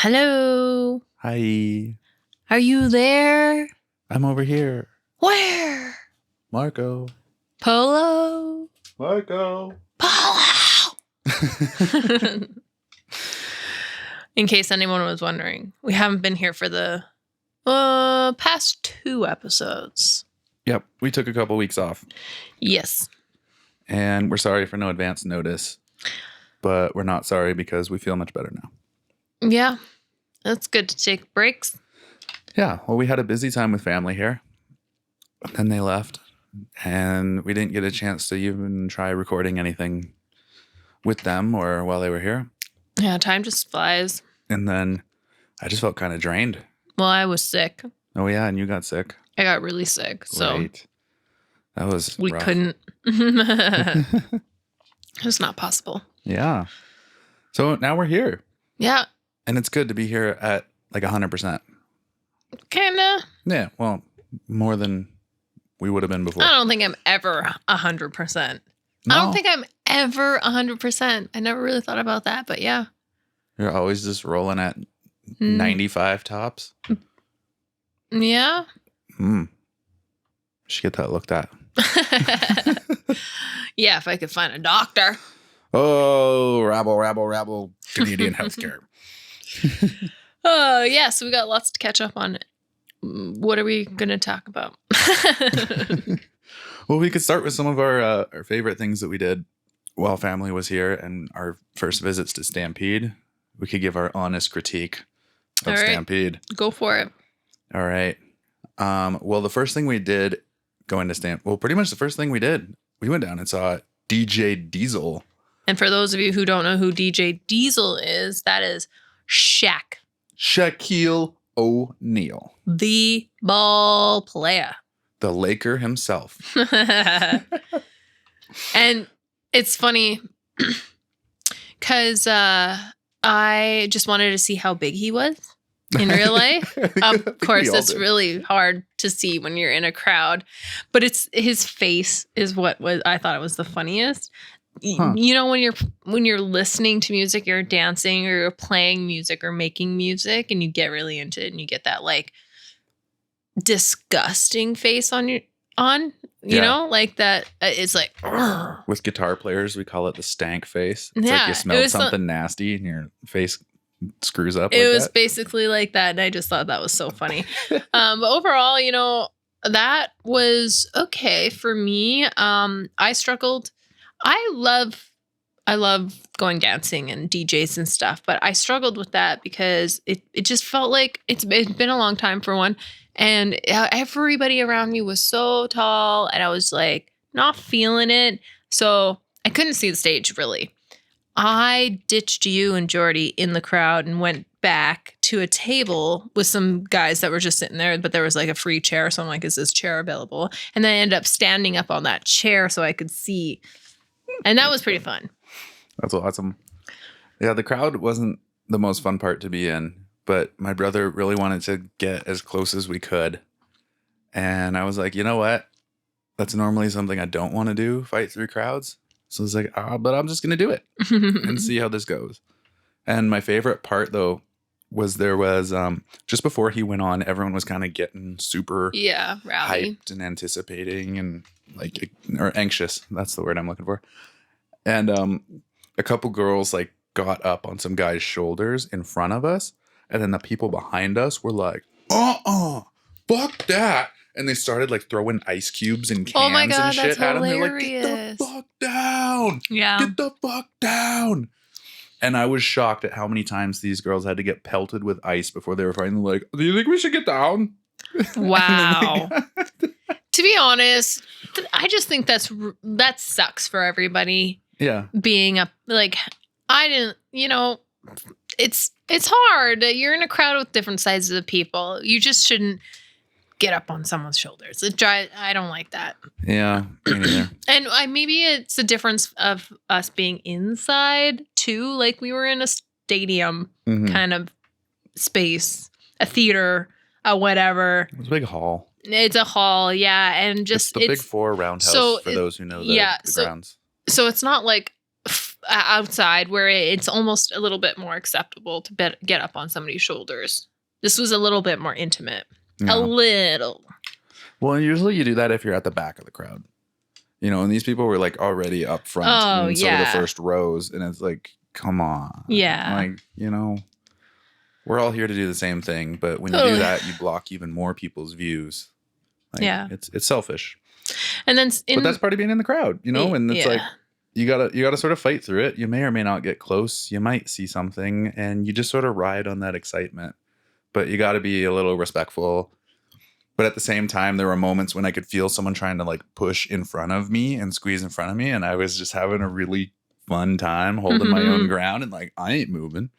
Hello. Hi. Are you there? I'm over here. Where? Marco. Polo. Marco. Polo. In case anyone was wondering, we haven't been here for the past 2 episodes. Yep. We took a couple weeks off. Yes. And we're sorry for no advance notice. But we're not sorry because we feel much better now. Yeah. That's good to take breaks. Yeah. Well, we had a busy time with family here. Then they left. And we didn't get a chance to even try recording anything with them or while they were here. Yeah, time just flies. And then I just felt kind of drained. Well, I was sick. Oh, yeah. And you got sick. I got really sick. So Right. That was we rough. couldn't. It's not possible. Yeah. So now we're here. Yeah. And it's good to be here at like 100%. Kinda. Yeah. Well, more than we would have been before. I don't think I'm ever 100%. No. I don't think I'm ever 100%. I never really thought about that, but yeah. You're always just rolling at 95 tops. Yeah. Should get that looked at. Yeah, if I could find a doctor. Oh, rabble, Canadian healthcare. Oh, yeah, so we got lots to catch up on. What are we going to talk about? Well, we could start with some of our favorite things that we did while family was here and our first visits to Stampede. We could give our honest critique of All right. Stampede. Go for it. All right. Well, the first thing we did going to pretty much the first thing we did, we went down and saw DJ Diesel. And for those of you who don't know who DJ Diesel is, that is Shaquille O'Neal. The ball player. The Laker himself. And it's funny because I just wanted to see how big he was in real life. Of course, it's really hard to see when you're in a crowd, but it's his face is what I thought it was the funniest. Huh. You know, when you're listening to music, you're dancing or you're playing music or making music, and you get really into it, and you get that like disgusting face on you know, like that. It's like with guitar players, we call it the stank face. It's Yeah, like you it smell was something nasty and your face screws up. It like was that. basically like that, and I just thought that was so funny. But overall, you know, that was okay for me. I struggled. I love going dancing and DJs and stuff, but I struggled with that because it just felt like it's been a long time for one, and everybody around me was so tall, and I was like not feeling it, so I couldn't see the stage really. I ditched you and Jordy in the crowd and went back to a table with some guys that were just sitting there, but there was like a free chair. So I'm like, is this chair available? And then I ended up standing up on that chair so I could see. And that was pretty fun. That's awesome. Yeah, the crowd wasn't the most fun part to be in, but my brother really wanted to get as close as we could. And I was like, you know what? That's normally something I don't want to do, fight through crowds. So I was like, but I'm just going to do it and see how this goes. And my favorite part, though, was there was just before he went on, everyone was kind of getting super rowdy. hyped and anticipating and like, or anxious. That's the word I'm looking for. And a couple girls like got up on some guy's shoulders in front of us. And then the people behind us were like, fuck that. And they started like throwing ice cubes and cans and shit at him. They're like, get the fuck down. Yeah. Get the fuck down. And I was shocked at how many times these girls had to get pelted with ice before they were finally like, do you think we should get down? Wow. To be honest, I just think that sucks for everybody. Yeah. Being up, like, I didn't, you know, it's hard. You're in a crowd with different sizes of people. You just shouldn't get up on someone's shoulders. I don't like that. Yeah, me neither. And maybe it's a difference of us being inside too. Like we were in a stadium kind of space, a theater, a whatever. It was a big hall. It's a hall, yeah, and just it's the Big Four roundhouse for those who know the grounds. So it's not like outside where it's almost a little bit more acceptable to get up on somebody's shoulders. This was a little bit more intimate. A little. Well, usually you do that if you're at the back of the crowd. You know, and these people were like already up front in sort of the first rows. And it's like, come on. Yeah. Like, you know, we're all here to do the same thing. But when you do that, you block even more people's views. Like, it's selfish. And then but that's part of being in the crowd, you know, and it's like you gotta sort of fight through it. You may or may not get close. You might see something and you just sort of ride on that excitement. But you gotta be a little respectful. But at the same time, there were moments when I could feel someone trying to like push in front of me and squeeze in front of me. And I was just having a really fun time holding my own ground and like, I ain't moving.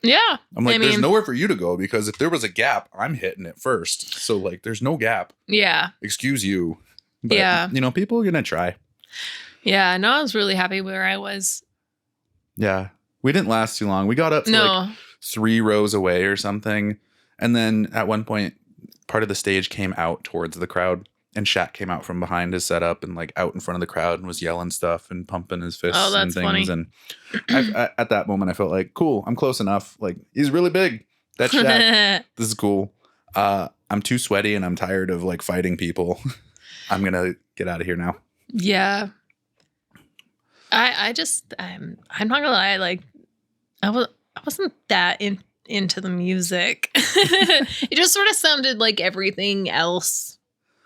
Yeah. I'm like, there's nowhere for you to go because if there was a gap, I'm hitting it first. So like, there's no gap. Yeah. Excuse you. But, you know, people are going to try. Yeah. No, I was really happy where I was. Yeah. We didn't last too long. We got up to like 3 rows away or something. And then at one point, part of the stage came out towards the crowd. And Shaq came out from behind his setup and like out in front of the crowd and was yelling stuff and pumping his fists and things. Funny. And at that moment, I felt like, cool, I'm close enough. Like, he's really big. That's Shaq. This is cool. I'm too sweaty and I'm tired of like fighting people. I'm going to get out of here now. Yeah. I'm not gonna lie. Like, I wasn't that into the music. It just sort of sounded like everything else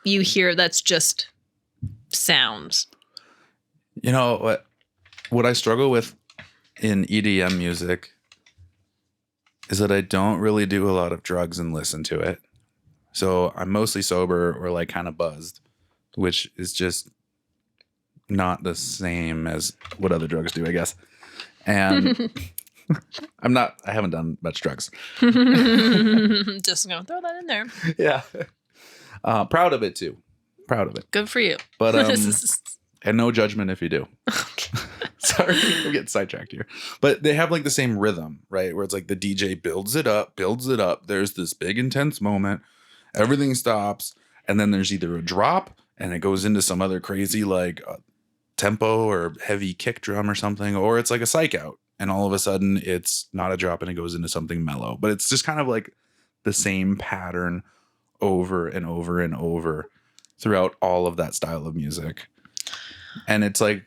you hear that's just sounds. You know what I struggle with in EDM music is that I don't really do a lot of drugs and listen to it. So I'm mostly sober or like kind of buzzed, which is just not the same as what other drugs do, I guess. And I haven't done much drugs. Just gonna throw that in there. Yeah. Proud of it too. Proud of it. Good for you. But and no judgment if you do. Okay. Sorry, I'm getting sidetracked here. But they have like the same rhythm, right? Where it's like the DJ builds it up. There's this big intense moment. Everything stops. And then there's either a drop and it goes into some other crazy like tempo or heavy kick drum or something. Or it's like a psych out. And all of a sudden it's not a drop and it goes into something mellow. But it's just kind of like the same pattern over and over and over throughout all of that style of music. And it's like,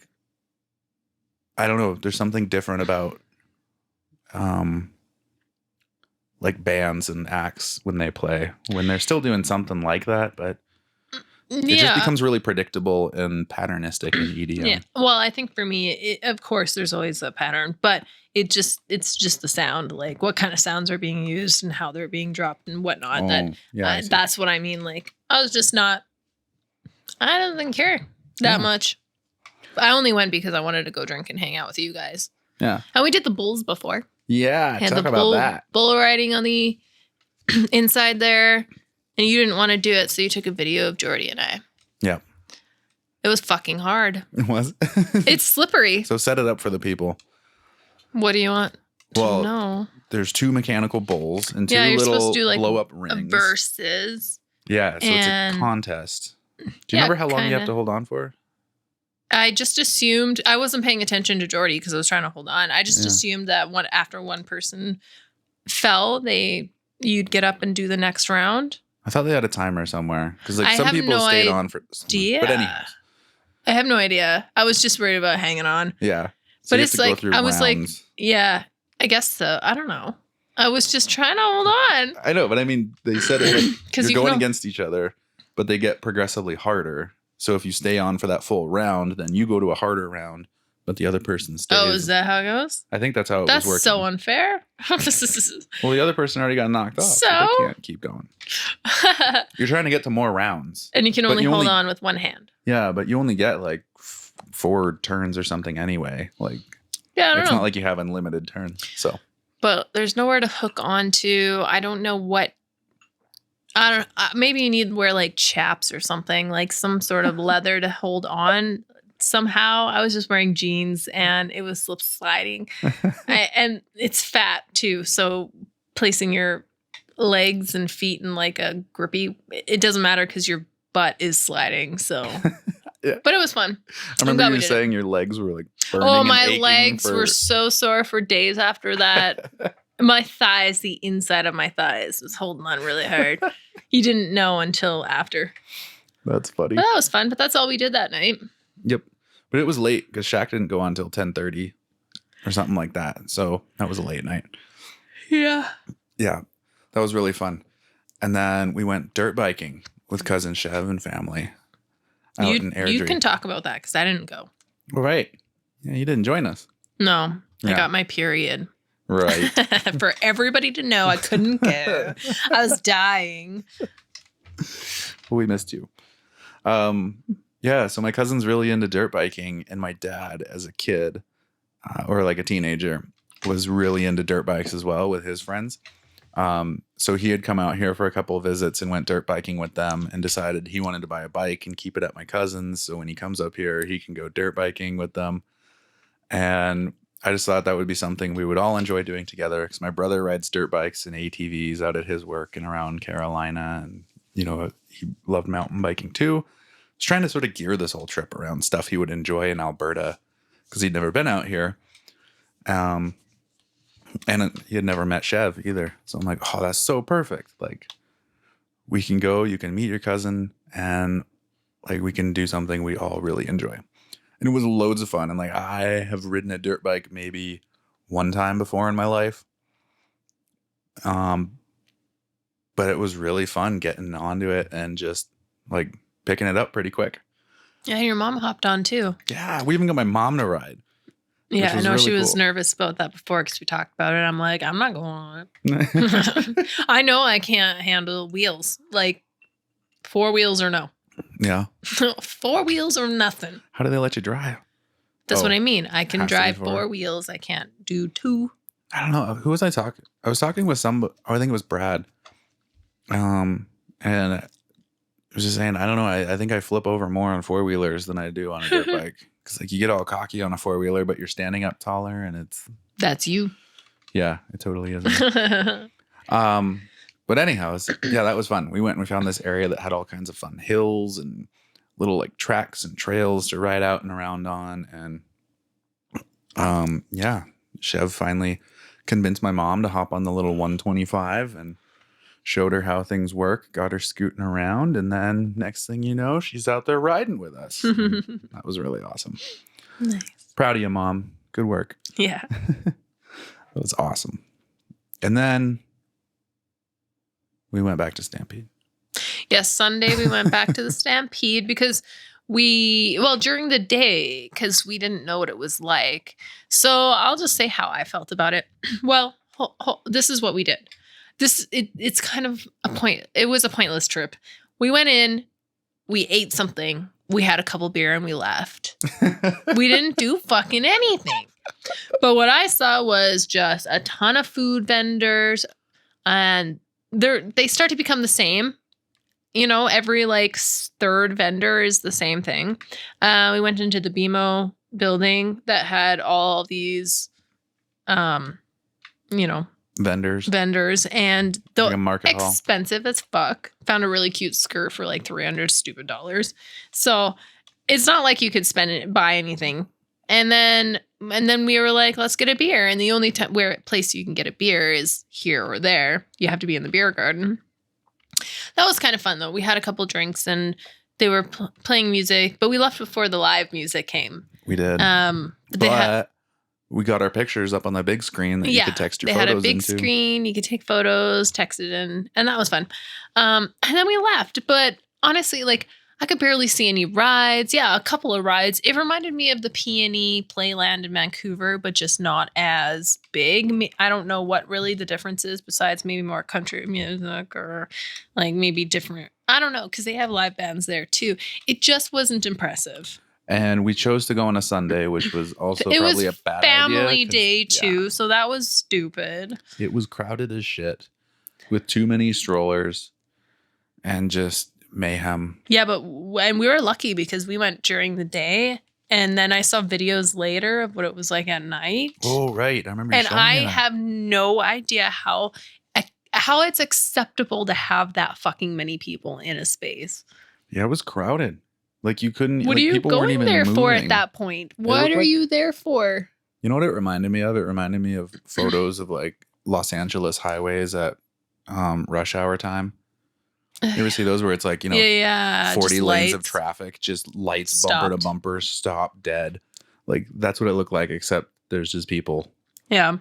I don't know, there's something different about like bands and acts when they play, when they're still doing something like that, but it just becomes really predictable and patternistic in EDM. Yeah. Well, I think for me, of course, there's always a pattern, but it's just the sound, like what kind of sounds are being used and how they're being dropped and whatnot. That's what I mean. Like, I was just I didn't care that much. I only went because I wanted to go drink and hang out with you guys. Yeah. And we did the bulls before. Yeah. Had talk about that. Bull riding on the inside there. And you didn't want to do it, so you took a video of Jordy and I. Yeah. It was fucking hard. It was? It's slippery. So set it up for the people. What do you want to know? There's 2 mechanical bowls and 2 you're little supposed to do like blow-up rings. Verses. Yeah, so it's a contest. Do you remember how long you have to hold on for? I just assumed, I wasn't paying attention to Jordy because I was trying to hold on. I just assumed that after one person fell, you'd get up and do the next round. I thought they had a timer somewhere because like some people stayed on for. But anyways, I have no idea. I was just worried about hanging on. Yeah, so but it's like I was like, yeah, I guess so. I don't know. I was just trying to hold on. I know, but I mean, they said it like you're going against each other, but they get progressively harder. So if you stay on for that full round, then you go to a harder round, but the other person stays. Oh, is that how it goes? I think that's how it was working. That's so unfair. Well, the other person already got knocked off. So they can't keep going. You're trying to get to more rounds. And you can only hold on with one hand. Yeah, but you only get like 4 turns or something anyway. Like, yeah, I don't know. It's not like you have unlimited turns. So, but there's nowhere to hook onto. I don't know what. Maybe you need to wear like chaps or something, like some sort of leather to hold on. Somehow I was just wearing jeans and it was slip sliding and it's fat too. So placing your legs and feet in like a grippy, it doesn't matter because your butt is sliding. So, yeah. But it was fun. I remember you saying your legs were like burning Oh, and my aching legs for- were so sore for days after that. My thighs, the inside of my thighs was holding on really hard. You didn't know until after. That's funny. But that was fun. But that's all we did that night. Yep. But it was late because Shaq didn't go on until 10:30 or something like that. So that was a late night. Yeah. Yeah. That was really fun. And then we went dirt biking with cousin Chev and family out in Airdrie. You can talk about that because I didn't go. Right. Yeah, you didn't join us. No, I Yeah. got my period. Right. For everybody to know, I couldn't go. I was dying. We missed you. Yeah, so my cousin's really into dirt biking, and my dad, as a kid or like a teenager, was really into dirt bikes as well with his friends. So he had come out here for a couple of visits and went dirt biking with them and decided he wanted to buy a bike and keep it at my cousin's. So when he comes up here, he can go dirt biking with them. And I just thought that would be something we would all enjoy doing together because my brother rides dirt bikes and ATVs out at his work and around Carolina. And, you know, he loved mountain biking too. I was trying to sort of gear this whole trip around stuff he would enjoy in Alberta because he'd never been out here. And he had never met Chev either. So I'm like, oh, that's so perfect. Like, we can go, you can meet your cousin, and like we can do something we all really enjoy. And it was loads of fun. And like, I have ridden a dirt bike maybe one time before in my life. But it was really fun getting onto it and just like picking it up pretty quick. Yeah, your mom hopped on too. Yeah, we even got my mom to ride. Yeah, I know really she was cool. nervous about that before because we talked about it. I'm like, I'm not going on it. I know I can't handle wheels. Like 4 wheels or no. Yeah. 4 wheels or nothing. How do they let you drive? That's what Oh, I mean. I can has to be drive 4. 4 wheels. I can't do 2. I don't know. Who was I talking? I was talking with I think it was Brad. And I was just saying, I don't know. I think I flip over more on 4-wheelers than I do on a dirt bike. Because like you get all cocky on a 4-wheeler, but you're standing up taller and it's... That's you. Yeah, it totally is. But anyhow, that was fun. We went and we found this area that had all kinds of fun hills and little like tracks and trails to ride out and around on. And yeah, Chev finally convinced my mom to hop on the little 125 and showed her how things work, got her scooting around. And then next thing you know, she's out there riding with us. That was really awesome. Nice. Proud of you, Mom. Good work. Yeah. It was awesome. And then we went back to Stampede. Yes, Sunday we went back to the Stampede because during the day, because we didn't know what it was like. So I'll just say how I felt about it. Well, this is what we did. It's kind of it was a pointless trip. We went in, we ate something, we had a couple beer and we left. We didn't do fucking anything. But what I saw was just a ton of food vendors, and they start to become the same. You know, every like third vendor is the same thing. We went into the BMO building that had all these, vendors, and Like a market hall. expensive as fuck. Found a really cute skirt for like $300 stupid dollars. So it's not like you could buy anything. And then we were like, let's get a beer. And the only place you can get a beer is here or there. You have to be in the beer garden. That was kind of fun though. We had a couple drinks and they were playing music, but we left before the live music came. We did. But we got our pictures up on the big screen that you could text your photos into. They had a big screen. You could take photos, text it in, and that was fun. And then we left. But honestly, like, I could barely see any rides. Yeah, a couple of rides. It reminded me of the P&E Playland in Vancouver, but just not as big. I don't know what really the difference is besides maybe more country music or like maybe different. I don't know, because they have live bands there too. It just wasn't impressive. And we chose to go on a Sunday, which was also probably a bad family idea. Day too, so that was stupid. It was crowded as shit with too many strollers and just mayhem. Yeah, and we were lucky because we went during the day, and then I saw videos later of what it was like at night. Oh, right. I remember you and showing me that. I have no idea how it's acceptable to have that fucking many people in a space. Yeah, it was crowded. Like you couldn't. What like, are you people weren't going even there for moving. at that point? What are like- you there for? You know what it reminded me of? It reminded me of photos of like Los Angeles highways at rush hour time. You ever see those where it's like, yeah, 40 just lanes of lights. traffic, just lights, bumper to Stopped. bumper, stop, dead. Like that's what it looked like, except there's just people. Yeah.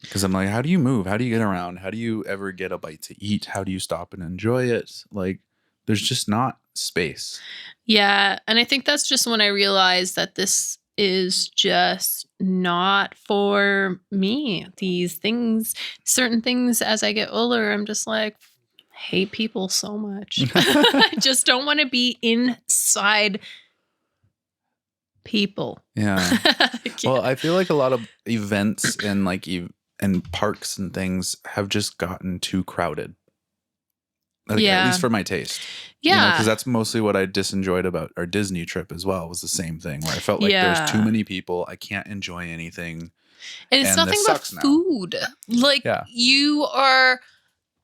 Because I'm like, how do you move? How do you get around? How do you ever get a bite to eat? How do you stop and enjoy it? Like there's just not space. Yeah. And I think that's just when I realized that this is just not for me. These things, certain things as I get older, I'm just like, hate people so much. I just don't want to be inside people. Yeah. Well, Yeah. I feel like a lot of events and like and parks and things have just gotten too crowded. Like, Yeah. At least for my taste. Yeah. Because that's mostly what I disenjoyed about our Disney trip as well, was the same thing where I felt like Yeah. there's too many people. I can't enjoy anything. And it's and nothing this but sucks now. food. Like Yeah. you are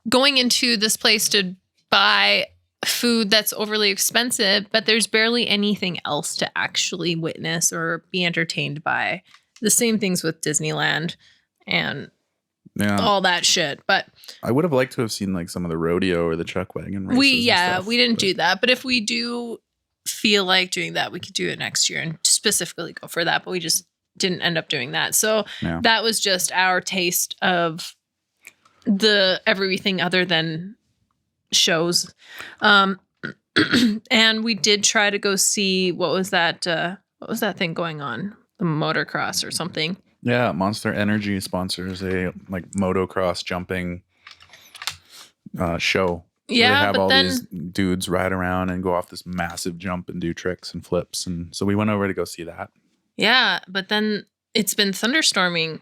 going into this place to buy food that's overly expensive, but there's barely anything else to actually witness or be entertained by. The same things with Disneyland and Yeah. all that shit. But I would have liked to have seen like some of the rodeo or the chuck wagon races. we and stuff, didn't but- do that. But if we do feel like doing that, we could do it next year and specifically go for that. But we just didn't end up doing that. So Yeah. that was just our taste of the everything other than shows. And we did try to go see what was that thing going on? The motocross or something. Yeah, Monster Energy sponsors a like motocross jumping show. So they Yeah, have but all then these dudes ride around and go off this massive jump and do tricks and flips, and so we went over to go see that. yeah, but then it's been thunderstorming.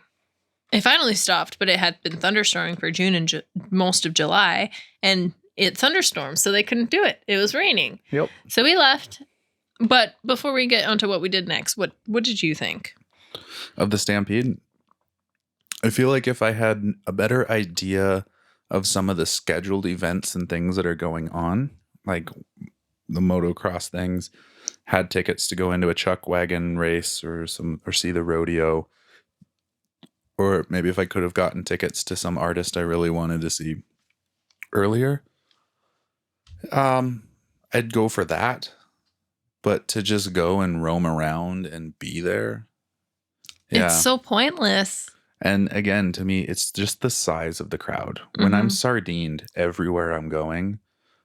It finally stopped, but it had been thunderstorming for June and most of July, and it thunderstormed, so they couldn't do it. It was raining. Yep. So we left. But before we get onto what we did next, what did you think? Of the Stampede, I feel like if I had a better idea of some of the scheduled events and things that are going on, like the motocross things, had tickets to go into a chuck wagon race or see the rodeo, or maybe if I could have gotten tickets to some artist I really wanted to see earlier, I'd go for that. But to just go and roam around and be there, yeah. It's so pointless. And again, to me, it's just the size of the crowd. When I'm sardined everywhere I'm going,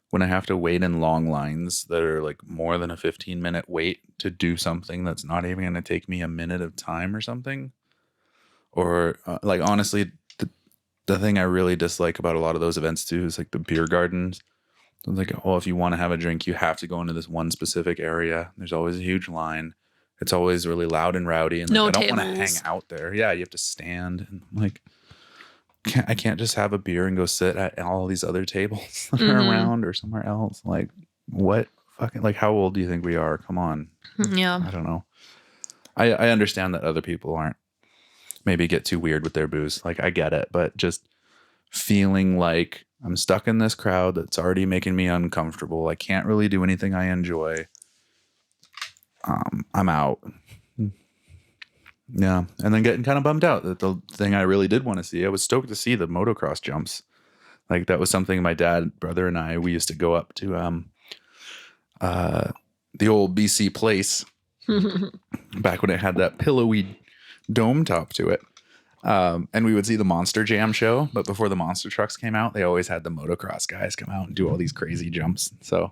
when I have to wait in long lines that are like more than a 15-minute wait to do something that's not even going to take me a minute of time or something, or like honestly, the thing I really dislike about a lot of those events too is like the beer gardens. It's like, oh, if you want to have a drink, you have to go into this one specific area. There's always a huge line. It's always really loud and rowdy, and like, No I don't want to tables. hang out there. Yeah, you have to stand, and like, I can't just have a beer and go sit at all these other tables that are around or somewhere else. Like, what fucking, like, how old do you think we are? Come on. Yeah. I don't know. I understand that other people aren't, maybe get too weird with their booze. Like, I get it, but just feeling like I'm stuck in this crowd that's already making me uncomfortable. I can't really do anything I enjoy. I'm out. Yeah. And then getting kind of bummed out that the thing I really did want to see, I was stoked to see the motocross jumps. Like that was something my dad, brother, and I, we used to go up to the old BC Place back when it had that pillowy dome top to it. And we would see the Monster Jam show, but before the monster trucks came out, they always had the motocross guys come out and do all these crazy jumps. So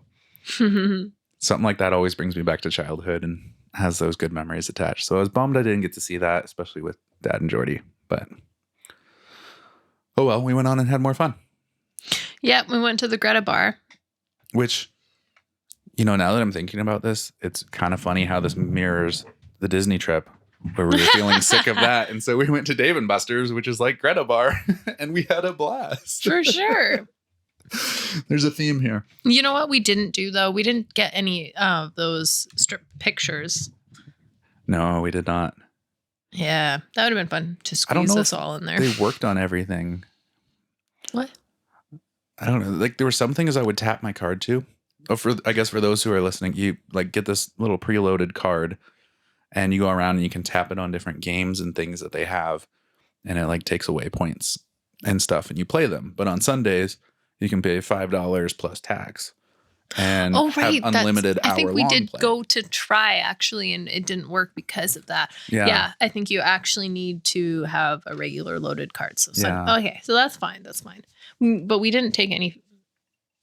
something like that always brings me back to childhood and has those good memories attached. So I was bummed I didn't get to see that, especially with Dad and Jordy. But oh well, we went on and had more fun. Yeah, we went to the Greta bar. Which, you know, now that I'm thinking about this, it's kind of funny how this mirrors the Disney trip where we were feeling sick of that. And so we went to Dave & Buster's, which is like Greta bar, and we had a blast. For sure. There's a theme here. You know what we didn't do, though? We didn't get any of those strip pictures. No, we did not. Yeah, that would have been fun to I don't squeeze know us if all in there. They worked on everything. What? I don't know. Like there were some things I would tap my card to. I guess for those who are listening, you like get this little preloaded card and you go around and you can tap it on different games and things that they have. And it like takes away points and stuff and you play them. But on Sundays, you can pay $5 plus tax and have unlimited I think we did play. go to try actually, and it didn't work because of that. Yeah. I think you actually need to have a regular loaded card. So okay, so that's fine. That's fine. But we didn't take any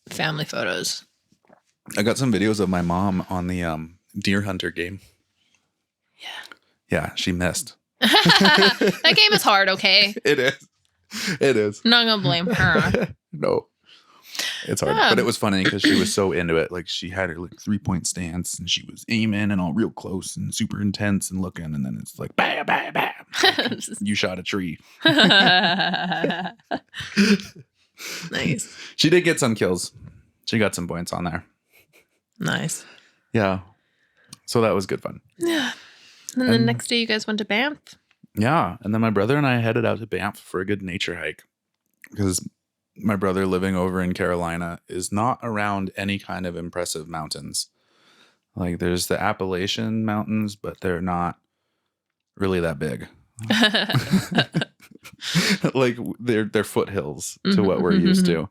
family photos. I got some videos of my mom on the deer hunter game. Yeah, she missed. That game is hard, okay? It is. I'm not gonna blame her. No. It's hard. But it was funny because she was so into it. Like she had her like 3-point stance and she was aiming and all real close and super intense and looking, and then it's like bam, bam, bam. Like, you shot a tree. Nice. She did get some kills. She got some points on there. Nice. Yeah. So that was good fun. Yeah. And the next day you guys went to Banff? Yeah. And then my brother and I headed out to Banff for a good nature hike because my brother living over in Carolina is not around any kind of impressive mountains. Like there's the Appalachian Mountains, but they're not really that big. Like they're foothills to what we're used to.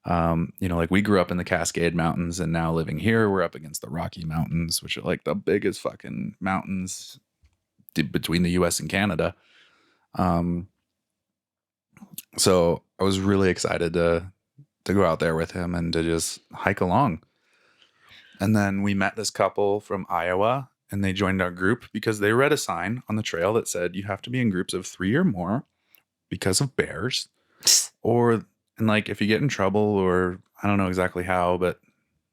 Like we grew up in the Cascade Mountains, and now living here, we're up against the Rocky Mountains, which are like the biggest fucking mountains between the US and Canada. So I was really excited to go out there with him and to just hike along. And then we met this couple from Iowa, and they joined our group because they read a sign on the trail that said you have to be in groups of 3 or more because of bears, and like if you get in trouble, or I don't know exactly how, but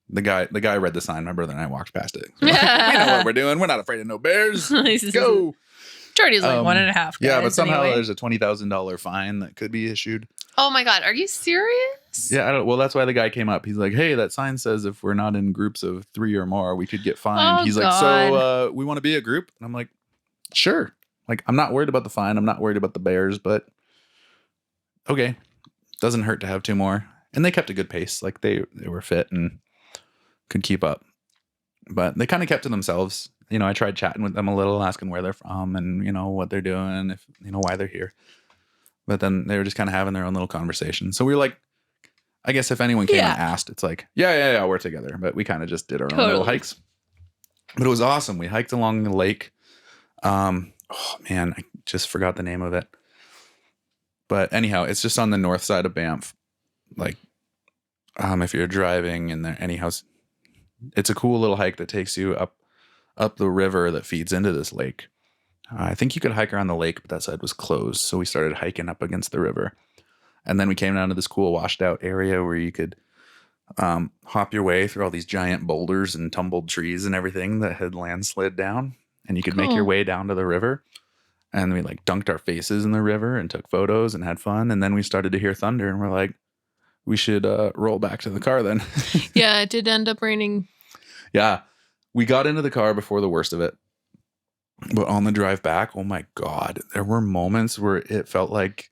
the guy read the sign. My brother and I walked past it. So we know what we're doing. We're not afraid of no bears. Go. Jordy's like 1.5. Yeah, but somehow there's a $20,000 fine that could be issued. Oh my God, are you serious? Yeah, well, that's why the guy came up. He's like, hey, that sign says if we're not in groups of 3 or more, we could get fined. He's like, so we want to be a group? And I'm like, sure. Like, I'm not worried about the fine. I'm not worried about the bears, but okay. Doesn't hurt to have 2 more. And they kept a good pace. Like they were fit and could keep up. But they kind of kept to themselves. I tried chatting with them a little, asking where they're from and, what they're doing, if, why they're here. But then they were just kind of having their own little conversation. So we were like, I guess if anyone came and asked, it's like, yeah, we're together. But we kind of just did our own little hikes. But it was awesome. We hiked along the lake. Oh man, I just forgot the name of it. But anyhow, it's just on the north side of Banff. Like, if you're driving in there, anyhow, it's a cool little hike that takes you up the river that feeds into this lake. I think you could hike around the lake, but that side was closed. So we started hiking up against the river. And then we came down to this cool washed out area where you could hop your way through all these giant boulders and tumbled trees and everything that had landslid down. And you could make your way down to the river. And we like dunked our faces in the river and took photos and had fun. And then we started to hear thunder and we're like, we should roll back to the car then. Yeah, it did end up raining. Yeah. We got into the car before the worst of it. But on the drive back, oh my God, there were moments where it felt like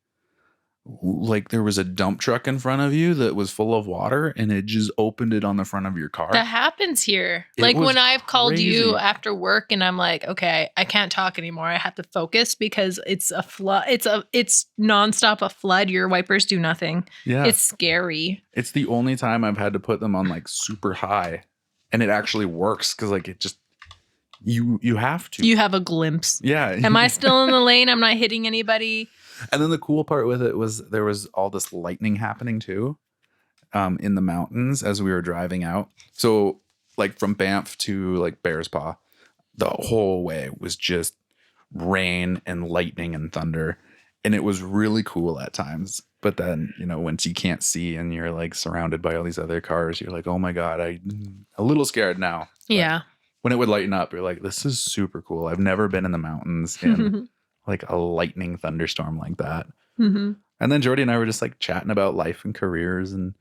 there was a dump truck in front of you that was full of water and it just opened it on the front of your car. That happens here. Like when I've called you after work and I'm like, okay, I can't talk anymore. I have to focus because it's a flood. It's nonstop a flood. Your wipers do nothing. Yeah. It's scary. It's the only time I've had to put them on like super high and it actually works because like it just, you have to. You have a glimpse. Yeah. Am I still in the lane? I'm not hitting anybody. And then the cool part with it was there was all this lightning happening too, in the mountains as we were driving out. So like from Banff to like Bears Paw, the whole way was just rain and lightning and thunder. And it was really cool at times. But then, once you can't see and you're like surrounded by all these other cars, you're like, oh my God, I'm a little scared now. Yeah. But when it would lighten up, you're like, this is super cool. I've never been in the mountains in like a lightning thunderstorm like that. Mm-hmm. And then Jordy and I were just like chatting about life and careers and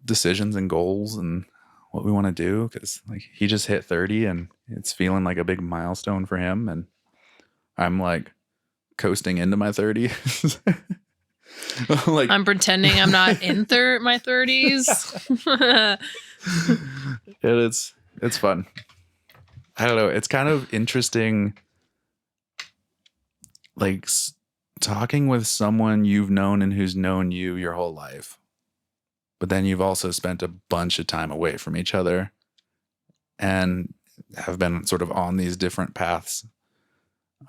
decisions and goals and what we want to do. Cause like he just hit 30 and it's feeling like a big milestone for him. And I'm like coasting into my 30s. Like I'm pretending I'm not in my 30s. It's fun. I don't know. It's kind of interesting, like talking with someone you've known and who's known you your whole life. But then you've also spent a bunch of time away from each other and have been sort of on these different paths.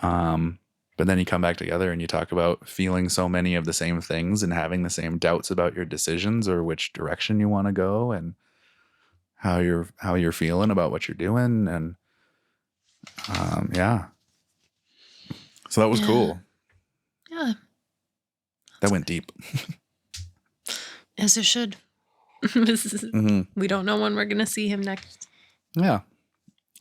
But then you come back together and you talk about feeling so many of the same things and having the same doubts about your decisions or which direction you want to go and how you're feeling about what you're doing. And yeah. So that was cool. Yeah. That went deep. As it should. We don't know when we're going to see him next. Yeah.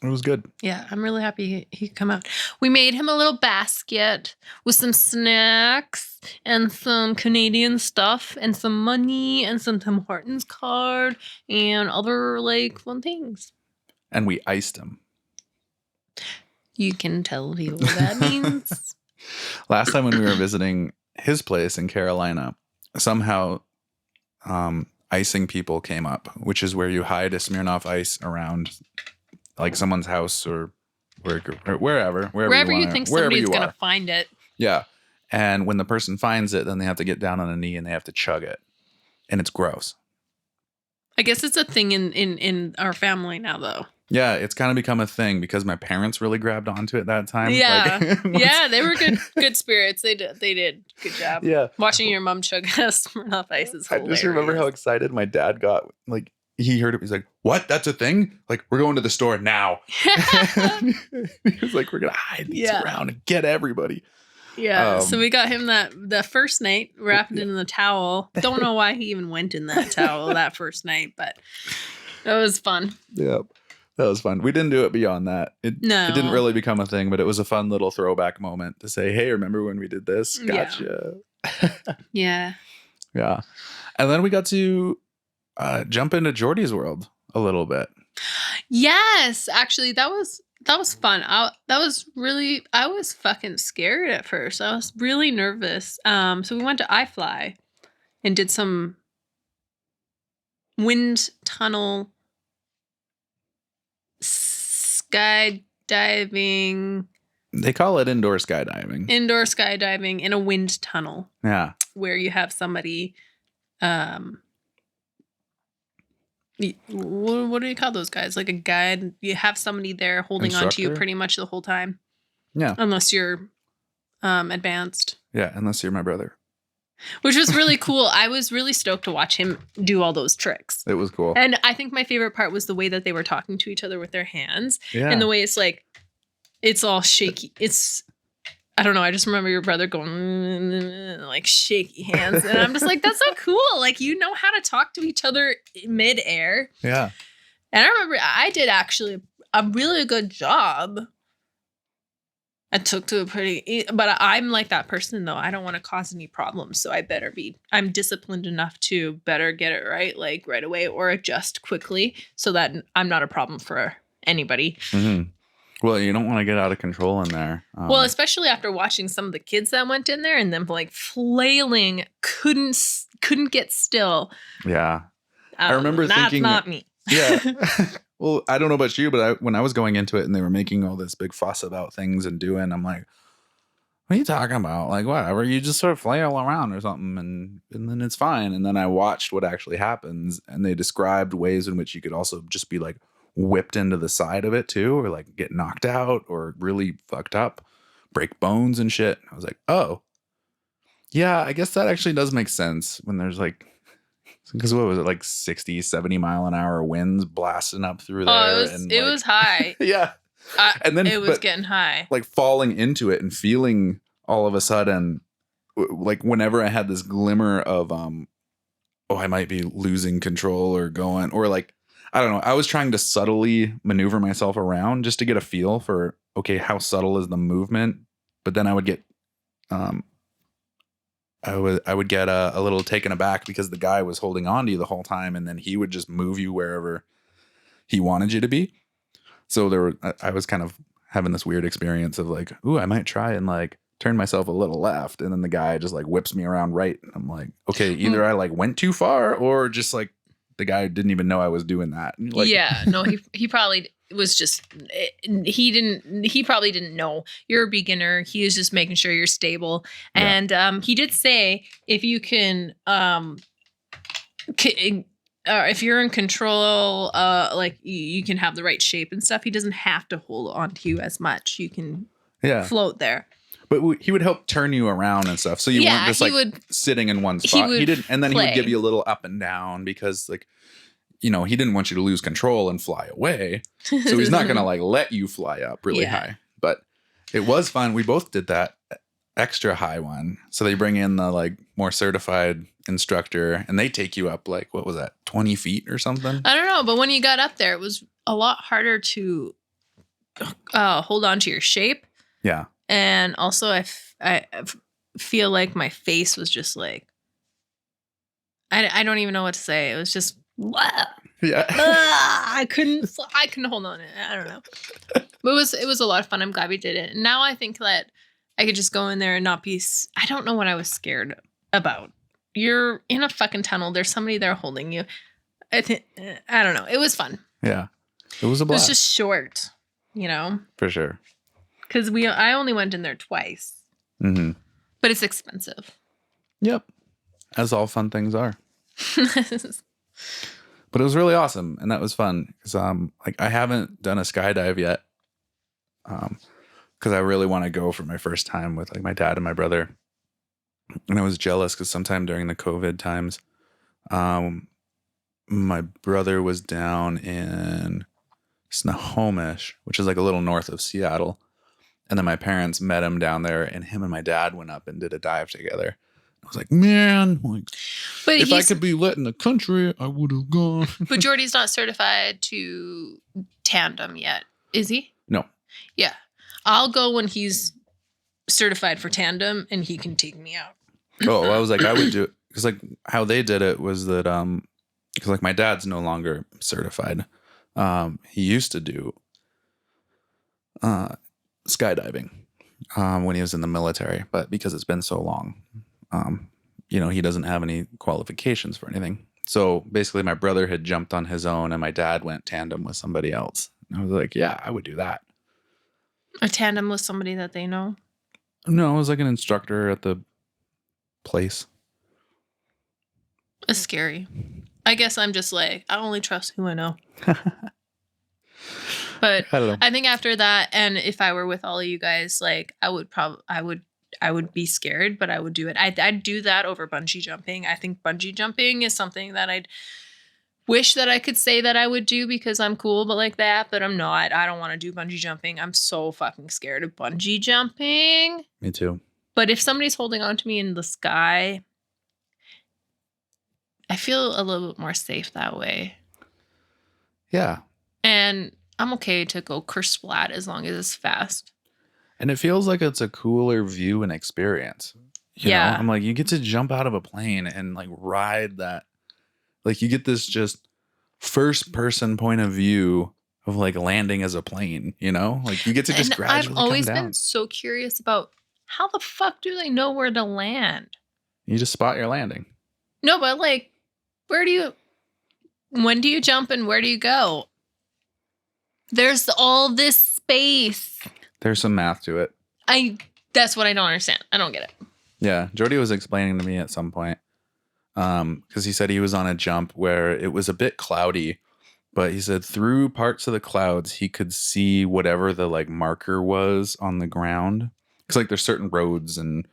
It was good. Yeah, I'm really happy he come out. We made him a little basket with some snacks and some Canadian stuff and some money and some Tim Hortons card and other like fun things. And we iced him. You can tell people what that means. Last time when we were visiting his place in Carolina, somehow icing people came up, which is where you hide a Smirnoff Ice around like someone's house or wherever you think somebody's going to find it. Yeah. And when the person finds it, then they have to get down on a knee and they have to chug it. And it's gross. I guess it's a thing in our family now, though. Yeah, it's kind of become a thing because my parents really grabbed onto it that time. Yeah, yeah, they were good spirits. They did good job. Yeah, watching your mom chug Smirnoff Ice is hilarious. I just remember how excited my dad got. Like he heard it, he's like, "What? That's a thing? Like we're going to the store now." He was like, "We're gonna hide these around and get everybody." Yeah, so we got him the first night wrapped in the towel. Don't know why he even went in that towel that first night, but it was fun. Yeah. That was fun. We didn't do it beyond that. It didn't really become a thing, but it was a fun little throwback moment to say, hey, remember when we did this? Gotcha. Yeah. Yeah. And then we got to jump into Jordy's world a little bit. Yes. Actually, that was fun. I was fucking scared at first. I was really nervous. So we went to iFly and did some wind tunnel skydiving. They call it indoor skydiving. Indoor skydiving in a wind tunnel. Yeah. Where you have somebody, what do you call those guys? Like a guide. You have somebody there holding on to you pretty much the whole time. Yeah. Unless you're advanced. Yeah, unless you're my brother. Which was really cool. I was really stoked to watch him do all those tricks. It was cool. And I think my favorite part was the way that they were talking to each other with their hands. Yeah. And the way it's like, it's all shaky. I don't know. I just remember your brother going like shaky hands. And I'm just like, that's so cool. Like, you know how to talk to each other mid-air. Yeah. And I remember I did actually a really good job. I took to but I'm like that person though. I don't want to cause any problems. So I'm disciplined enough to better get it right, like right away or adjust quickly so that I'm not a problem for anybody. Mm-hmm. Well, you don't want to get out of control in there. Well, especially after watching some of the kids that went in there and them like flailing, couldn't get still. Yeah. I remember thinking. That's not me. Yeah. Well, I don't know about you, but when I was going into it and they were making all this big fuss about things and doing, I'm like, what are you talking about? Like, whatever, you just sort of flail around or something and then it's fine. And then I watched what actually happens and they described ways in which you could also just be like whipped into the side of it too, or like get knocked out or really fucked up, break bones and shit. I was like, oh, yeah, I guess that actually does make sense when there's like, because what was it, like 60, 70 mile an hour winds blasting up through there? Oh, it was high. Yeah. And then it was getting high. Like falling into it and feeling all of a sudden, like whenever I had this glimmer of, I might be losing control or going, or like, I don't know. I was trying to subtly maneuver myself around just to get a feel for, okay, how subtle is the movement? But then I would get, I would get a little taken aback because the guy was holding on to you the whole time, and then he would just move you wherever he wanted you to be. So I was kind of having this weird experience of like, ooh, I might try and like turn myself a little left, and then the guy just like whips me around right, and I'm like, okay, either I like went too far or just like the guy didn't even know I was doing that. Like, yeah, no, he probably was just he probably didn't know you're a beginner. He was just making sure you're stable. Yeah. And he did say if you can if you're in control, like you can have the right shape and stuff. He doesn't have to hold on to you as much. You can float there. But he would help turn you around and stuff, so you weren't just like sitting in one spot. He didn't, and then he would give you a little up and down because, like, he didn't want you to lose control and fly away. So he's not gonna like let you fly up really high. But it was fun. We both did that extra high one. So they bring in the like more certified instructor, and they take you up like, what was that, 20 feet or something? I don't know, but when you got up there, it was a lot harder to hold on to your shape. Yeah. And also, I feel like my face was just like, I don't even know what to say. It was just, yeah. I couldn't hold on to it. I don't know. But it was a lot of fun. I'm glad we did it. And now I think that I could just go in there and not be. I don't know what I was scared about. You're in a fucking tunnel. There's somebody there holding you. I don't know. It was fun. Yeah, it was a blast. It was just short, For sure. Because I only went in there twice. Mm-hmm. But it's expensive. Yep. As all fun things are. But it was really awesome. And that was fun. Because like I haven't done a skydive yet. Because I really want to go for my first time with like my dad and my brother. And I was jealous because sometime during the COVID times, my brother was down in Snohomish, which is like a little north of Seattle. And then my parents met him down there, and him and my dad went up and did a dive together. I was like, man, but if I could be let in the country, I would have gone. But Jordy's not certified to tandem yet, is he? No. Yeah. I'll go when he's certified for tandem, and he can take me out. Oh, I was like, I would do it. Because like how they did it was that, because like my dad's no longer certified. He used to do skydiving when he was in the military, but because it's been so long, he doesn't have any qualifications for anything. So basically my brother had jumped on his own, and my dad went tandem with somebody else. And I was like, yeah, I would do that. A tandem with somebody that they know? No, it was like an instructor at the place. It's scary. I guess I'm just like, I only trust who I know. But I think after that, and if I were with all of you guys, like I would be scared, but I would do it. I'd do that over bungee jumping. I think bungee jumping is something that I'd wish that I could say that I would do because I'm cool, but like that, but I'm not. I don't want to do bungee jumping. I'm so fucking scared of bungee jumping. Me too. But if somebody's holding on to me in the sky, I feel a little bit more safe that way. Yeah. And I'm okay to go kersplat as long as it's fast. And it feels like it's a cooler view and experience. You know? I'm like, you get to jump out of a plane and like ride that. Like you get this just first person point of view of like landing as a plane, Like you get to just gradually come down. I've always been so curious about how the fuck do they know where to land? You just spot your landing. No, but like, when do you jump and where do you go? There's all this space. There's some math to it. That's what I don't understand. I don't get it. Yeah. Jody was explaining to me at some point. Because he said he was on a jump where it was a bit cloudy, but he said through parts of the clouds, he could see whatever the like marker was on the ground. Because like there's certain roads and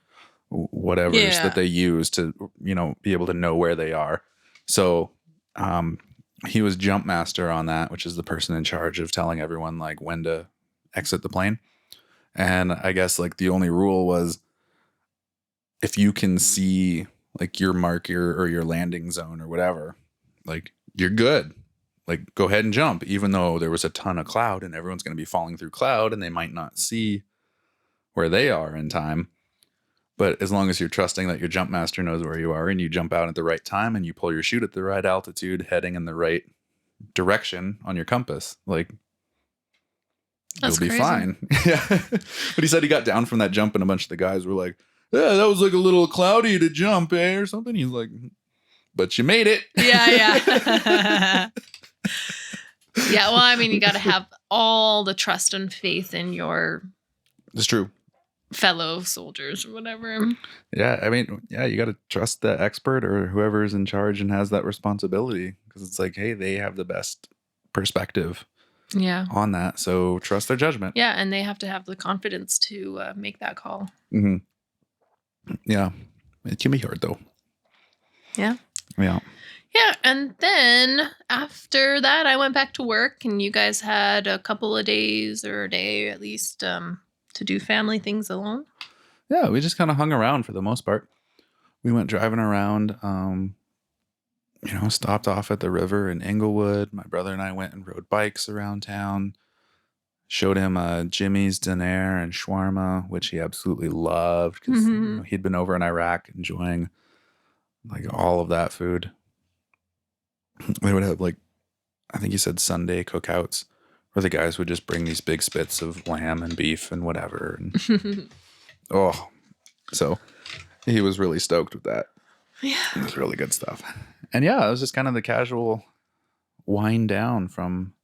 whatever's that they use to, be able to know where they are. So, he was jump master on that, which is the person in charge of telling everyone like when to exit the plane. And I guess like the only rule was if you can see like your marker or your landing zone or whatever, like you're good. Like go ahead and jump, even though there was a ton of cloud and everyone's going to be falling through cloud and they might not see where they are in time. But as long as you're trusting that your jump master knows where you are and you jump out at the right time and you pull your chute at the right altitude, heading in the right direction on your compass, like you'll be fine. Yeah. But he said he got down from that jump and a bunch of the guys were like, yeah, that was like a little cloudy to jump, or something. He's like, but you made it. Yeah. Yeah, well, I mean, you got to have all the trust and faith in your It's true. fellow soldiers or whatever. Yeah, I mean, yeah, you got to trust the expert or whoever's in charge and has that responsibility, because it's like, hey, they have the best perspective Yeah. on that, so trust their judgment. Yeah, and they have to have the confidence to make that call. Mm-hmm. Yeah, it can be hard though. Yeah. Yeah. Yeah, and then after that, I went back to work, and you guys had a couple of days or a day at least to do family things alone. Yeah, we just kind of hung around for the most part. We went driving around, stopped off at the river in Inglewood. My brother and I went and rode bikes around town. Showed him Jimmy's Donair and shawarma, which he absolutely loved because he'd been over in Iraq enjoying like all of that food. They would have like, I think he said Sunday cookouts, where the guys would just bring these big spits of lamb and beef and whatever. And so he was really stoked with that. Yeah. It was really good stuff. And yeah, it was just kind of the casual wind down from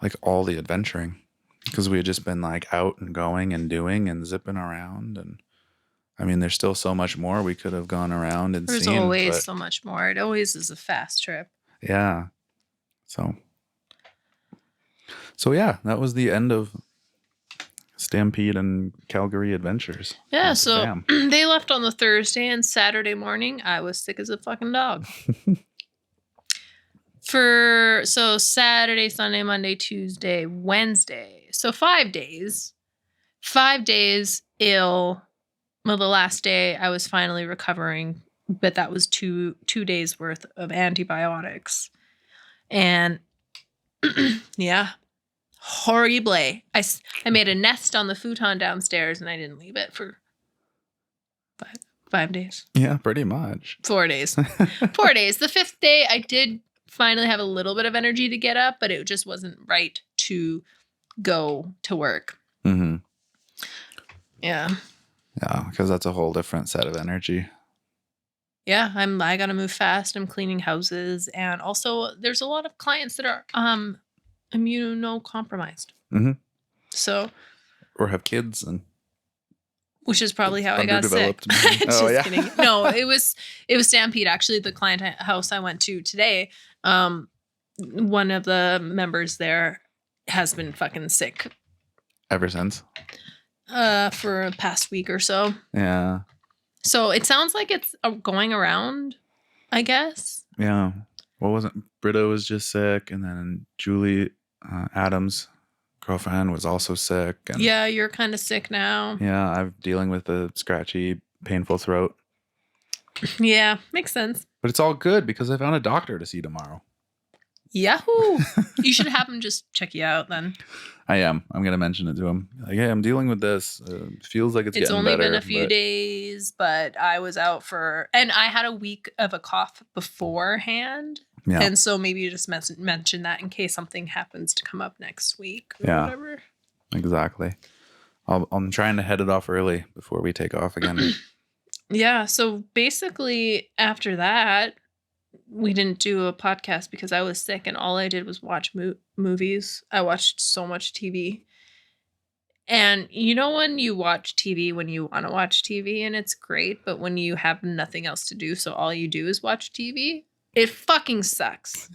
like all the adventuring, because we had just been like out and going and doing and zipping around. And I mean, there's still so much more we could have gone around and There's seen. There's always so much more. It always is a fast trip. Yeah. So yeah, that was the end of Stampede and Calgary Adventures. Yeah, so they left on the Thursday, and Saturday morning, I was sick as a fucking dog. So Saturday, Sunday, Monday, Tuesday, Wednesday. So 5 days. 5 days ill. Well, the last day I was finally recovering, but that was two days worth of antibiotics. And yeah, horrible. I made a nest on the futon downstairs, and I didn't leave it for 5 days. Yeah, pretty much. 4 days. 4 days. The 5th day, I did finally have a little bit of energy to get up, but it just wasn't right to go to work. Mm-hmm. Yeah. Yeah, because that's a whole different set of energy. Yeah, I gotta move fast. I'm cleaning houses, and also there's a lot of clients that are immunocompromised. Mm-hmm. So, or have kids, and which is probably how I got sick. Just kidding. No, it was Stampede. Actually, the client house I went to today, one of the members there has been fucking sick ever since. For a past week or so. Yeah. So it sounds like it's going around, I guess. Yeah. What wasn't Britta was just sick, and then Julie Adams' girlfriend was also sick. And yeah, you're kind of sick now. Yeah, I'm dealing with a scratchy, painful throat. Yeah, makes sense. But it's all good because I found a doctor to see tomorrow. Yahoo! You should have him just check you out then. I am. I'm going to mention it to him. Like, hey, I'm dealing with this. Feels like it's getting better. It's only been a few days, but I was out and I had a week of a cough beforehand. Yeah. And so maybe you just mention that in case something happens to come up next week or whatever. Exactly. I'm trying to head it off early before we take off again. Yeah. So basically after that, we didn't do a podcast because I was sick, and all I did was watch movies. I watched so much TV. And you know when you watch TV when you want to watch TV, and it's great, but when you have nothing else to do, so all you do is watch TV, it fucking sucks.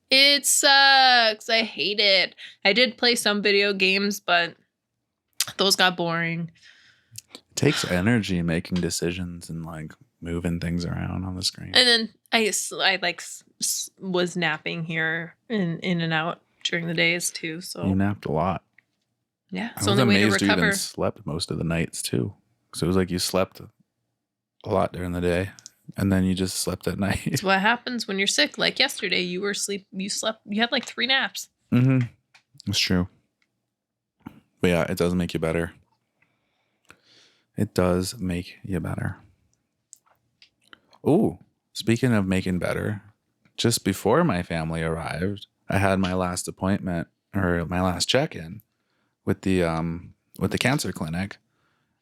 It sucks. I hate it. I did play some video games, but those got boring. It takes energy making decisions and like moving things around on the screen. And then I was napping here in and out during the days too. So you napped a lot. Yeah, it's the only way to recover. You even slept most of the nights too, so it was like you slept a lot during the day, and then you just slept at night. It's what happens when you're sick. Like yesterday, you slept. You had like 3 naps. Mm-hmm. It's true. But yeah, it does make you better. It does make you better. Oh, speaking of making better, just before my family arrived, I had my last appointment or my last check-in with the cancer clinic,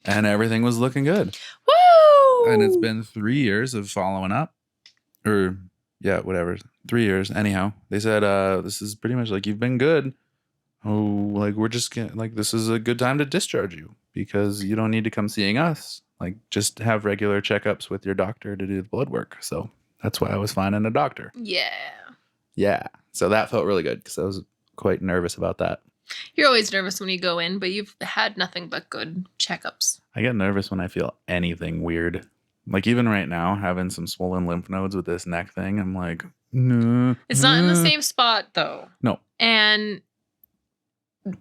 and everything was looking good. Woo! And it's been 3 years of following up, or yeah, whatever, 3 years. Anyhow, they said, this is pretty much like, you've been good. Oh, like, we're just gonna, like, this is a good time to discharge you because you don't need to come seeing us. Like, just have regular checkups with your doctor to do the blood work. So that's why I was finding a doctor. Yeah. Yeah. So that felt really good because I was quite nervous about that. You're always nervous when you go in, but you've had nothing but good checkups. I get nervous when I feel anything weird. Like, even right now, having some swollen lymph nodes with this neck thing, I'm like, no. It's not in the same spot, though. No. And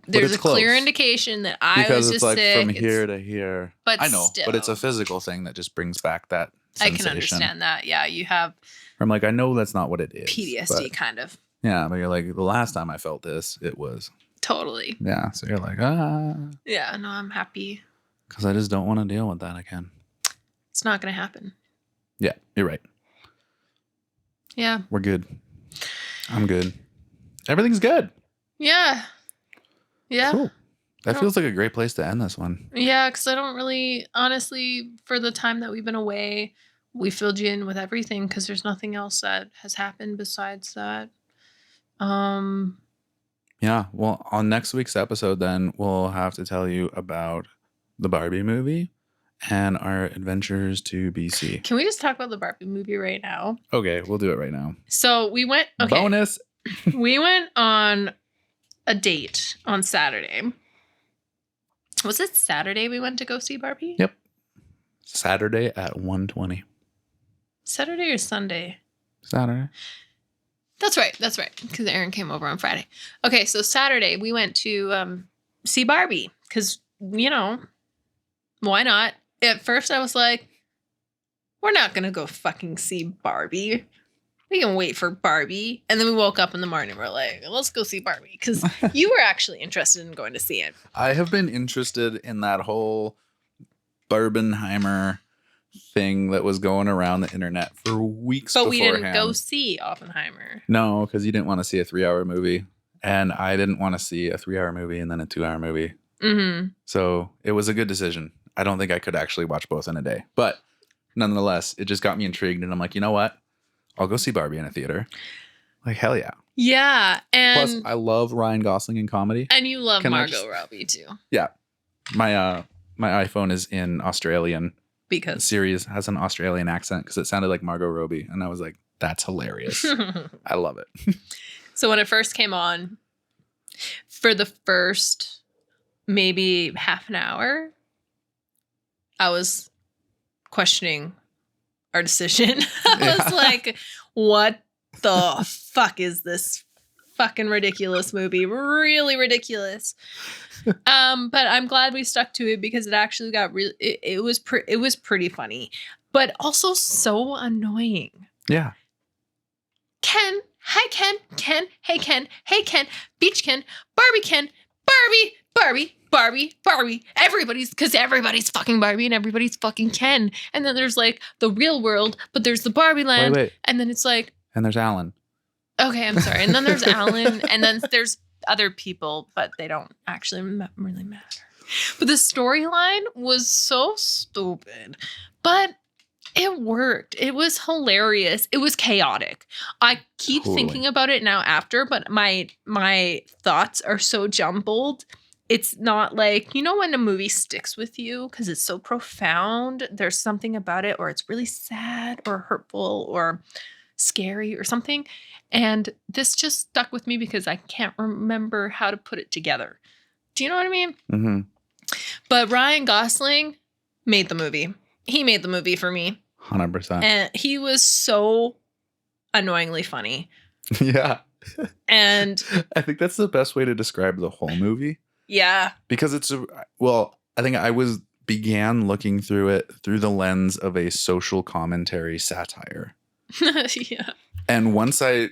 there's a clear indication that I because was it's just like sick. from here to here. But I know, still, but it's a physical thing that just brings back that sensation. I can understand that. Yeah, you have I'm like, I know that's not what it is. PTSD, kind of. Yeah, but you're like, the last time I felt this, it was. Totally. Yeah, so you're like, Yeah, no, I'm happy. Because I just don't want to deal with that again. It's not going to happen. Yeah, you're right. Yeah. We're good. I'm good. Everything's good. Yeah. Yeah. Cool. That feels like a great place to end this one. Yeah, because I don't really, honestly, for the time that we've been away, we filled you in with everything because there's nothing else that has happened besides that. Yeah, well, on next week's episode, then we'll have to tell you about the Barbie movie and our adventures to BC. Can we just talk about the Barbie movie right now? Okay, we'll do it right now. So we went. Okay. Bonus. We went on a date on Saturday. Was it Saturday we went to go see Barbie? Yep. Saturday at 1:20. Saturday or Sunday? Saturday. That's right. That's right. Because Aaron came over on Friday. Okay, so Saturday we went to see Barbie because, you know, why not? At first I was like, we're not going to go fucking see Barbie. We can wait for Barbie. And then we woke up in the morning and we're like, let's go see Barbie. Because you were actually interested in going to see it. I have been interested in that whole Barbenheimer thing that was going around the internet for weeks beforehand. But we didn't go see Oppenheimer. No, because you didn't want to see a 3-hour movie. And I didn't want to see a 3-hour movie and then a 2-hour movie. Mm-hmm. So it was a good decision. I don't think I could actually watch both in a day. But nonetheless, it just got me intrigued. And I'm like, you know what? I'll go see Barbie in a theater. Like, hell yeah. Yeah. And plus, I love Ryan Gosling in comedy. And you love Margot Robbie too. Yeah. My iPhone is in Australian. Because Sirius has an Australian accent because it sounded like Margot Robbie. And I was like, that's hilarious. I love it. So when it first came on, for the first maybe half an hour, I was questioning our decision. I was like, what the fuck is this fucking ridiculous movie? Really ridiculous. But I'm glad we stuck to it because it actually got really, it was pretty funny, but also so annoying. Yeah. Ken, hi Ken, Ken, hey Ken, Beach Ken, Barbie Ken, Barbie. Everybody's fucking Barbie and everybody's fucking Ken. And then there's like the real world, but there's the Barbie land. Wait. And then it's like. And there's Alan. Okay, I'm sorry. And then there's Alan. And then there's other people, but they don't actually really matter. But the storyline was so stupid. But it worked. It was hilarious. It was chaotic. I keep thinking about it now after, but my thoughts are so jumbled. It's not like, you know, when a movie sticks with you because it's so profound, there's something about it, or it's really sad or hurtful or scary or something. And this just stuck with me because I can't remember how to put it together. Do you know what I mean? Mm-hmm. But Ryan Gosling made the movie. He made the movie for me. 100%. And he was so annoyingly funny. Yeah. And I think that's the best way to describe the whole movie. Yeah. Because I think I began looking through it through the lens of a social commentary satire. Yeah. And once I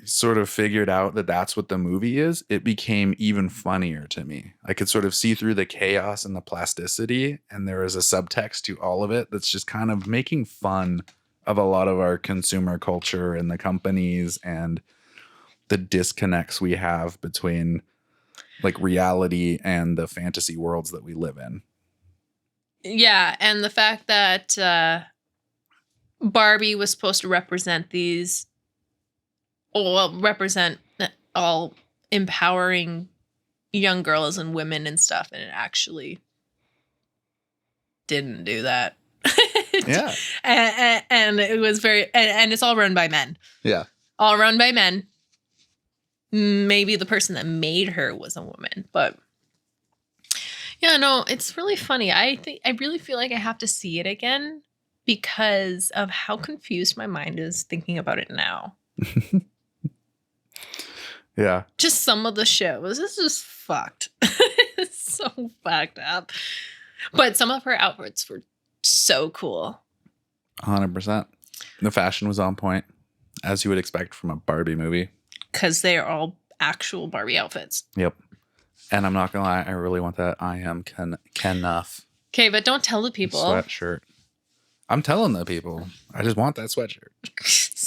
sort of figured out that that's what the movie is, it became even funnier to me. I could sort of see through the chaos and the plasticity, and there is a subtext to all of it that's just kind of making fun of a lot of our consumer culture and the companies and the disconnects we have between like reality and the fantasy worlds that we live in. Yeah, and the fact that Barbie was supposed to represent represent all empowering young girls and women and stuff, and it actually didn't do that. Yeah. And it was and it's all run by men. Yeah. All run by men. Maybe the person that made her was a woman, but yeah, no, it's really funny. I really feel like I have to see it again because of how confused my mind is thinking about it now. Yeah. Just some of the shows. This is fucked. It's so fucked up. But some of her outfits were so cool. 100%. The fashion was on point, as you would expect from a Barbie movie. Because they are all actual Barbie outfits. Yep. And I'm not going to lie, I really want that I am Kenough. Okay, but don't tell the people. Sweatshirt. I'm telling the people. I just want that sweatshirt.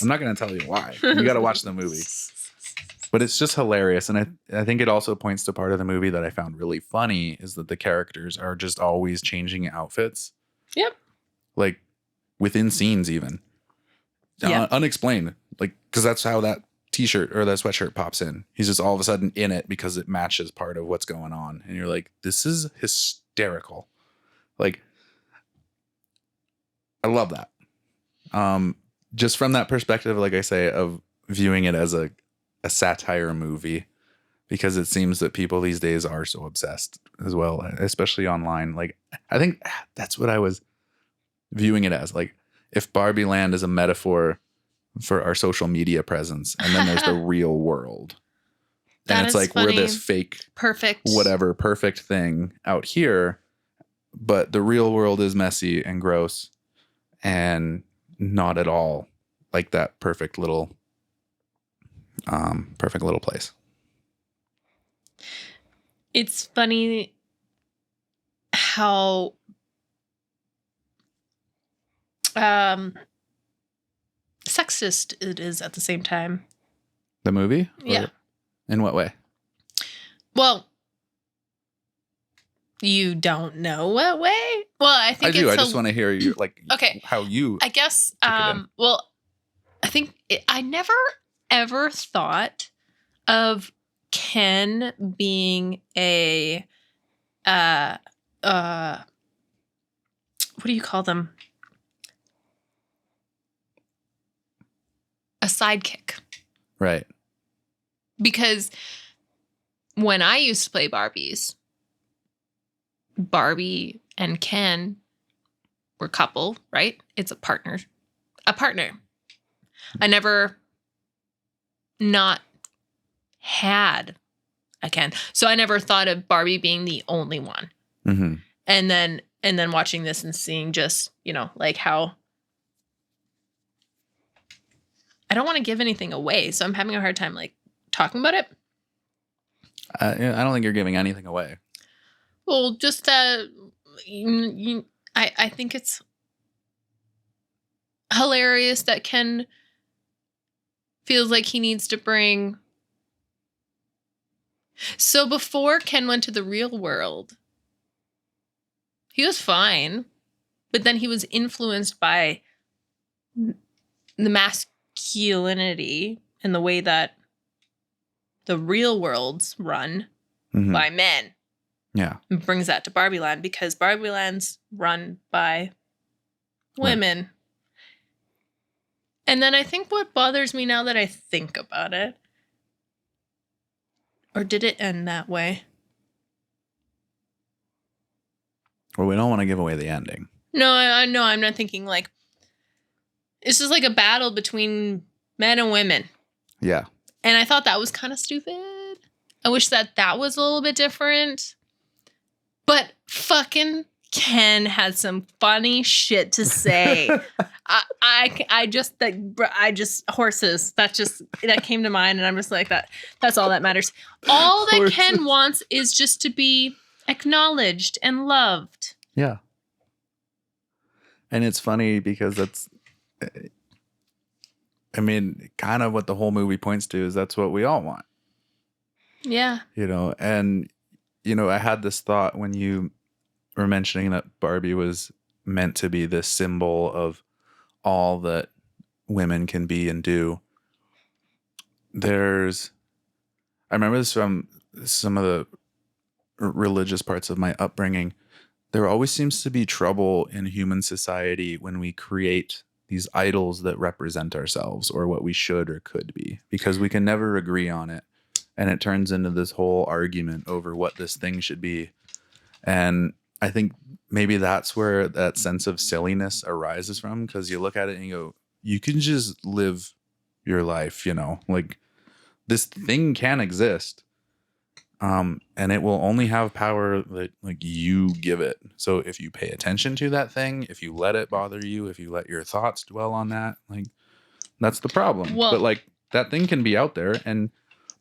I'm not going to tell you why. You got to watch the movie. But it's just hilarious. And I think it also points to part of the movie that I found really funny is that the characters are just always changing outfits. Yep. Like within scenes even. Yeah. Unexplained. Like, because that's how that t-shirt or that sweatshirt pops in. He's just all of a sudden in it because it matches part of what's going on. And you're like, this is hysterical. Like, I love that. Just from that perspective, like I say, of viewing it as a satire movie, because it seems that people these days are so obsessed as well, especially online. Like, I think that's what I was viewing it as. Like, if Barbie Land is a metaphor for our social media presence, and then there's the real world. And it's like, funny. we're this fake, perfect thing out here, but the real world is messy and gross and not at all like that perfect little place. It's funny how sexist it is at the same time. The movie? Yeah. In what way? Well, you don't know what way? Well, I think I do. I just want to hear you, like, okay. how you. I guess. Well, I think I never ever thought of Ken being a what do you call them? A sidekick. Right. Because when I used to play Barbies, Barbie and Ken were couple, right? It's a partner. I never not had a Ken. So I never thought of Barbie being the only one. Mm-hmm. And then watching this and seeing just, like how I don't want to give anything away. So I'm having a hard time like talking about it. I don't think you're giving anything away. Well, just that I think it's hilarious that Ken feels like he needs to bring. So before Ken went to the real world, he was fine, but then he was influenced by the masculinity and the way that the real world's run by men. Yeah. And brings that to Barbie Land because Barbie Land's run by women. Right. And then I think what bothers me now that I think about it, or did it end that way? Well, we don't want to give away the ending. No, I know. I'm not thinking like it's just like a battle between men and women. Yeah. And I thought that was kind of stupid. I wish that was a little bit different. But fucking Ken had some funny shit to say. I just horses. That came to mind, and I'm just like that. That's all that matters. All that horses. Ken wants is just to be acknowledged and loved. Yeah. And it's funny because that's, I mean, kind of what the whole movie points to is that's what we all want. Yeah. And I had this thought when you were mentioning that Barbie was meant to be this symbol of all that women can be and do. I remember this from some of the religious parts of my upbringing. There always seems to be trouble in human society when we create these idols that represent ourselves or what we should or could be, because we can never agree on it. And it turns into this whole argument over what this thing should be. And I think maybe that's where that sense of silliness arises from, because you look at it and you go, you can just live your life, like this thing can exist. And it will only have power that like you give it. So if you pay attention to that thing, if you let it bother you, if you let your thoughts dwell on that, like that's the problem. Well, but like that thing can be out there and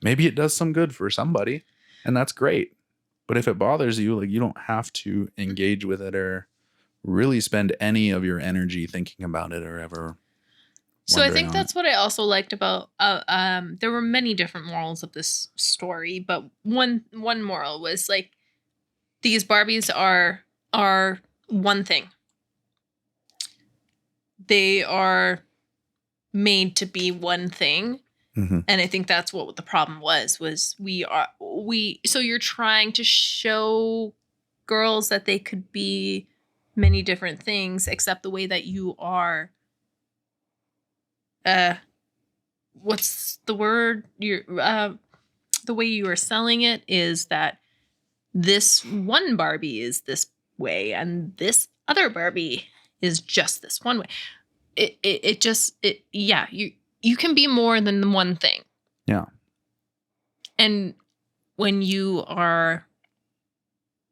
maybe it does some good for somebody and that's great. But if it bothers you, like you don't have to engage with it or really spend any of your energy thinking about it or ever. So I think that's what I also liked about, there were many different morals of this story, but one moral was like, these Barbies are one thing. They are made to be one thing. Mm-hmm. And I think that's what the problem was so you're trying to show girls that they could be many different things, except the way that you are, what's the word? The way you are selling it is that this one Barbie is this way and this other Barbie is just this one way. You can be more than the one thing. Yeah. And when you are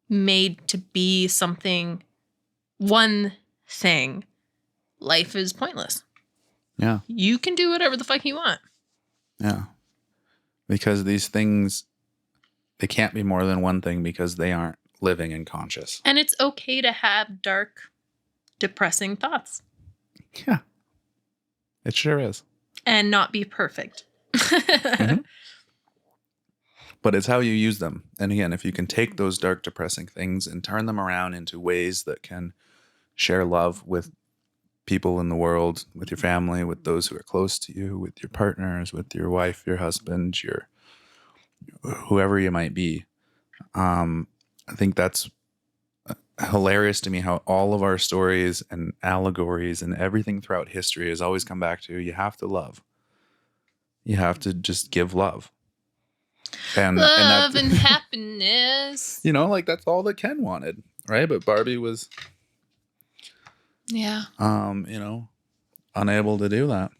made to be something, one thing, life is pointless. Yeah. You can do whatever the fuck you want. Yeah. Because these things, they can't be more than one thing because they aren't living and conscious. And it's okay to have dark, depressing thoughts. Yeah. It sure is. And not be perfect. Mm-hmm. But it's how you use them. And again, if you can take those dark, depressing things and turn them around into ways that can share love with people in the world, with your family, with those who are close to you, with your partners, with your wife, your husband, your whoever you might be. I think that's hilarious to me how all of our stories and allegories and everything throughout history has always come back to you have to love. You have to just give love. And love and happiness. Like that's all that Ken wanted, right? But Barbie was unable to do that.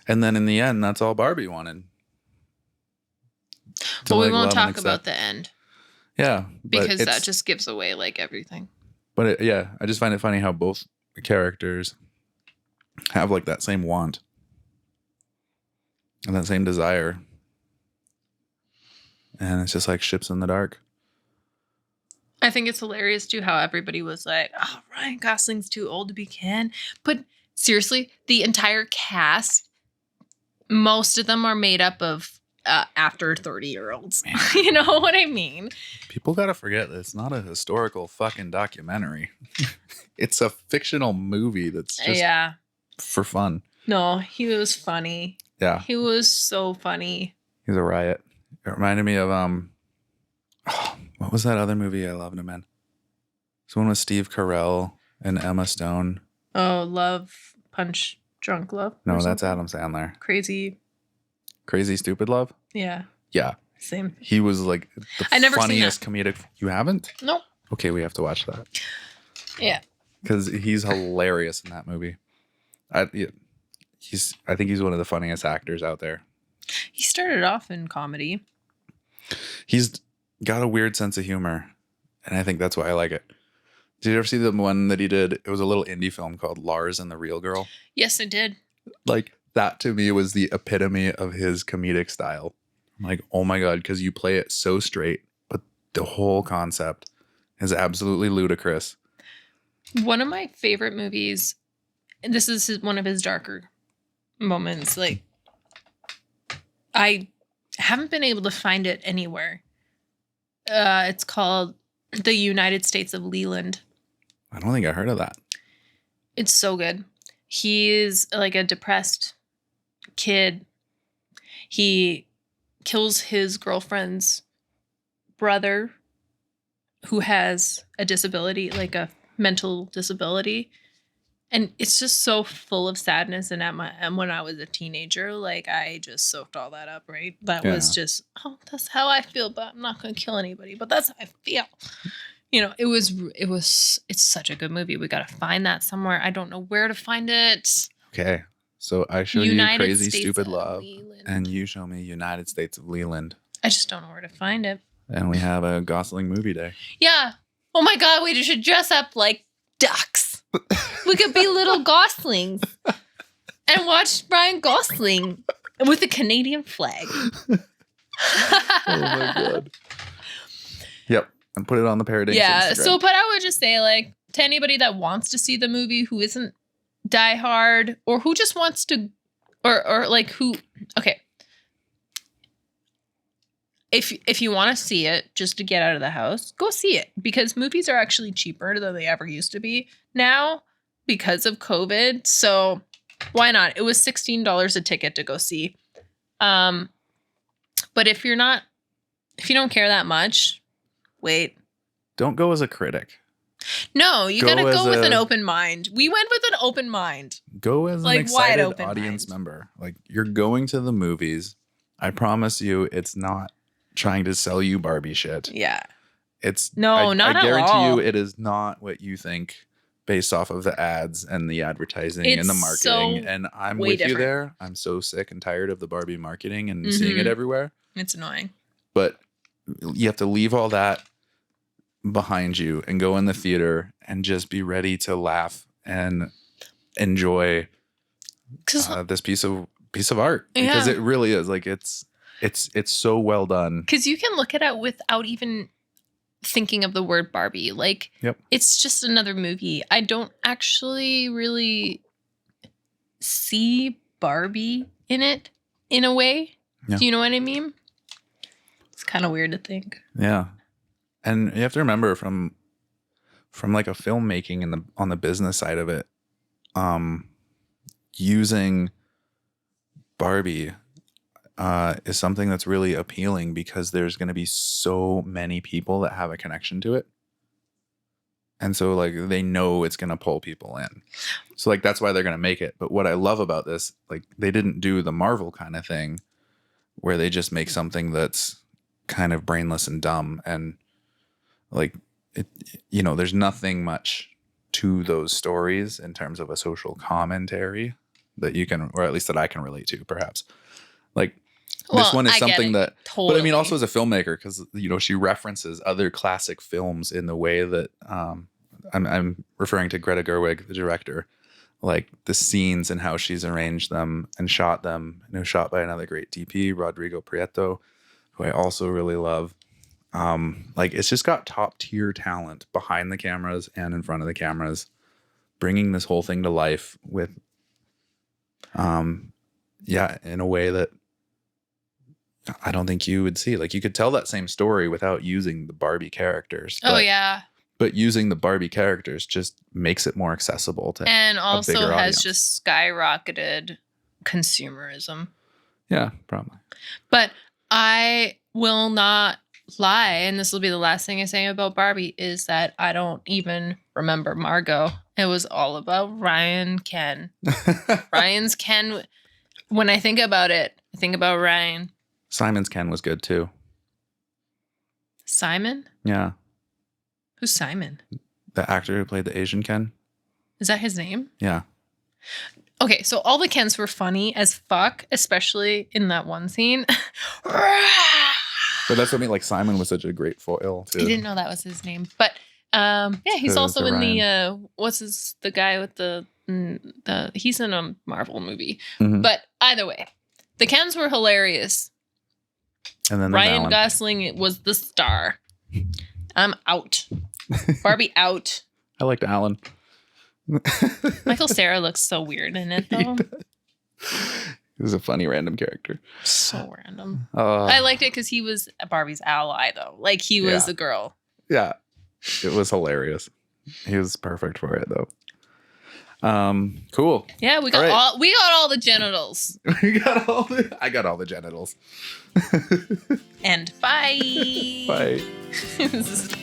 And then in the end, that's all Barbie wanted. Well, we won't talk about the end. Yeah. Because that just gives away like everything. But I just find it funny how both characters have like that same want and that same desire. And it's just like ships in the dark. I think it's hilarious too how everybody was like, oh, Ryan Gosling's too old to be Ken. But seriously, the entire cast, most of them are made up of after 30-year-olds. You know what I mean? People gotta forget that it's not a historical fucking documentary. It's a fictional movie that's just for fun. No, he was funny. Yeah. He was so funny. He's a riot. It reminded me of what was that other movie I loved him in? It's one with Steve Carell and Emma Stone. Oh, Love, Punch, Drunk Love? No, that's Adam Sandler. Crazy Stupid Love? Yeah. Yeah. Same. He was like the funniest comedic. You haven't? Nope. Okay, we have to watch that. Yeah. Because he's hilarious in that movie. I think he's one of the funniest actors out there. He started off in comedy. He's got a weird sense of humor, and I think that's why I like it. Did you ever see the one that he did? It was a little indie film called Lars and the Real Girl. Yes, I did. Like, that to me was the epitome of his comedic style. I'm like, oh my God, because you play it so straight, but the whole concept is absolutely ludicrous. One of my favorite movies, and this is one of his darker moments, like, I haven't been able to find it anywhere. It's called The United States of Leland. I don't think I heard of that. It's so good. He's like a depressed kid. He kills his girlfriend's brother who has a disability, like a mental disability. And it's just so full of sadness. And when I was a teenager, like I just soaked all that up, right? That was just, that's how I feel, but I'm not going to kill anybody. But that's how I feel. You know, it's such a good movie. We got to find that somewhere. I don't know where to find it. Okay. So I show United you Crazy States Stupid of Love, Leland. and you show me United States of Leland. I just don't know where to find it. And we have a Gosling movie day. Yeah. Oh my God, we should dress up like ducks. We could be little goslings and watch Ryan Gosling with a Canadian flag. Oh my God. Yep. And put it on the Paradise. Yeah. Instagram. So, but I would just say, like, to anybody that wants to see the movie who isn't die hard or who just wants to, or like who, okay. If you want to see it just to get out of the house, go see it, because movies are actually cheaper than they ever used to be now because of COVID. So why not? It was $16 a ticket to go see. But if you don't care that much, wait. Don't go as a critic. No, you gotta go with an open mind. We went with an open mind. Go as like an excited wide open audience mind. member. Like, you're going to the movies. I promise you, it's not trying to sell you Barbie shit. Yeah. It's not at all. I guarantee you it is not what you think based off of the ads and the advertising and the marketing. And I'm with you there. I'm so sick and tired of the Barbie marketing and seeing it everywhere. It's annoying. But you have to leave all that behind you and go in the theater and just be ready to laugh and enjoy this piece of art, because it really is like it's so well done. Because you can look at it without even thinking of the word Barbie. Like, it's just another movie. I don't actually really see Barbie in it in a way. Yeah. Do you know what I mean? It's kind of weird to think. Yeah. And you have to remember from like a filmmaking and on the business side of it, using Barbie is something that's really appealing, because there's going to be so many people that have a connection to it. And so like they know it's going to pull people in. So like that's why they're going to make it. But what I love about this, like they didn't do the Marvel kind of thing where they just make something that's kind of brainless and dumb, and like it, you know, there's nothing much to those stories in terms of a social commentary that you can, or at least that I can relate to, perhaps. Like this one is something that, totally. But I mean, also as a filmmaker, because you know she references other classic films in the way that I'm referring to Greta Gerwig, the director, like the scenes and how she's arranged them and shot them. You know, shot by another great DP, Rodrigo Prieto, who I also really love. Like it's just got top tier talent behind the cameras and in front of the cameras, bringing this whole thing to life with, in a way that I don't think you would see. Like you could tell that same story without using the Barbie characters. But using the Barbie characters just makes it more accessible to, and also has audience. Just skyrocketed consumerism. Yeah, probably. But I will not lie, and this will be the last thing I say about Barbie, is that I don't even remember Margot. It was all about Ryan Ken. Ryan's Ken. When I think about it, I think about Ryan. Simon's Ken was good too. Simon? Yeah. Who's Simon? The actor who played the Asian Ken. Is that his name? Yeah. Okay, so all the Kens were funny as fuck, especially in that one scene. But that's what I mean. Like Simon was such a great foil too. I didn't know that was his name, but he's also in the guy with the he's in a Marvel movie. Mm-hmm. But either way, the Kens were hilarious. And then Ryan Gosling was the star. I'm out. Barbie out. I liked Alan. Michael Cera looks so weird in it though. He was a funny random character. So random. I liked it because he was Barbie's ally though. Like he was a girl. Yeah. It was hilarious. He was perfect for it though. Cool. Yeah, we got all the genitals. I got all the genitals. And bye. Bye. This is